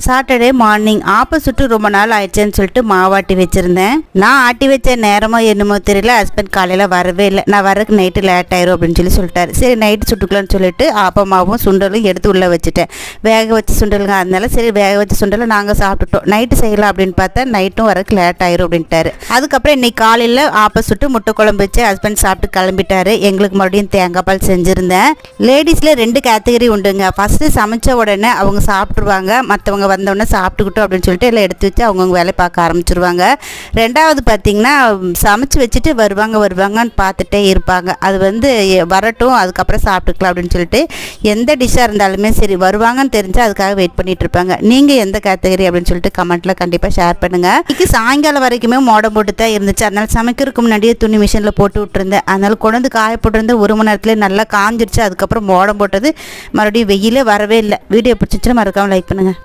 Saturday morning ஆப்ப சுட்டு ரொம்ப நாள் ஆயிடுச்சுன்னு சொல்லிட்டு மாவாட்டி வச்சுருந்தேன். நான் ஆட்டி வச்ச நேரமோ என்னமோ தெரியல, ஹஸ்பண்ட் காலையில் வரவே இல்லை. நான் வரக்கு நைட்டு லேட் ஆயிரும் அப்படின்னு சொல்லிட்டாரு. சரி நைட்டு சுட்டுக்கலான்னு சொல்லிட்டு ஆப்பமாவும் சுண்டலும் எடுத்து உள்ளே வச்சுட்டேன். வேக வச்சு சுண்டலுங்க, அதனால சரி வேக வச்சு சுண்டலை நாங்கள் சாப்பிட்டுட்டோம். நைட்டு செய்யலாம் அப்படின்னு பார்த்தா நைட்டும் வரக்கு லேட் ஆயிரும் அப்படின்ட்டாரு. அதுக்கப்புறம் இன்னைக்கு காலையில் ஆப்ப சுட்டு முட்டை குழம்பு வச்சு ஹஸ்பண்ட் சாப்பிட்டு கிளம்பிட்டாரு. எங்களுக்கு மறுபடியும் தேங்காய் பால் செஞ்சுருந்தேன். லேடிஸில் 2 கேட்டகரி உண்டுங்க. ஃபஸ்ட்டு சமைச்ச உடனே அவங்க சாப்பிட்ருவாங்க, மற்றவங்க வந்தோடனே சாப்பிட்டுக்கிட்டோம் அப்படின்னு சொல்லிட்டு எல்லாம் எடுத்து வச்சு அவங்கவுங்க வேலை பார்க்க ஆரம்பிச்சிருவாங்க. ரெண்டாவது பார்த்திங்கன்னா சமைச்சு வச்சுட்டு வருவாங்கன்னு பார்த்துட்டே இருப்பாங்க. அது வரட்டும் அதுக்கப்புறம் சாப்பிட்டுக்கலாம் அப்படின்னு சொல்லிட்டு எந்த டிஷ்ஷாக இருந்தாலுமே சரி வருவாங்கன்னு தெரிஞ்சு அதுக்காக வெயிட் பண்ணிட்டு இருப்பாங்க. நீங்கள் எந்த கேட்டகரி அப்படின்னு சொல்லிட்டு கமெண்ட்டில் கண்டிப்பாக ஷேர் பண்ணுங்கள். இன்னைக்கு சாயங்காலம் வரைக்குமே மோடம் போட்டு தான் இருந்துச்சு. அதனால் சமைக்கிறதுக்கு முன்னாடியே துணி மிஷினில் போட்டு விட்டுருந்தேன். அதனால் கொண்டு காய போட்டிருந்தேன். 1 மணி நேரத்துலேயே நல்லா காஞ்சிருச்சு. அதுக்கப்புறம் மோடம் போட்டது மறுபடியும் வெயிலே வரவே இல்லை. வீடியோ பிடிச்சிச்சுன்னா மறக்காமல் லைக் பண்ணுங்கள்.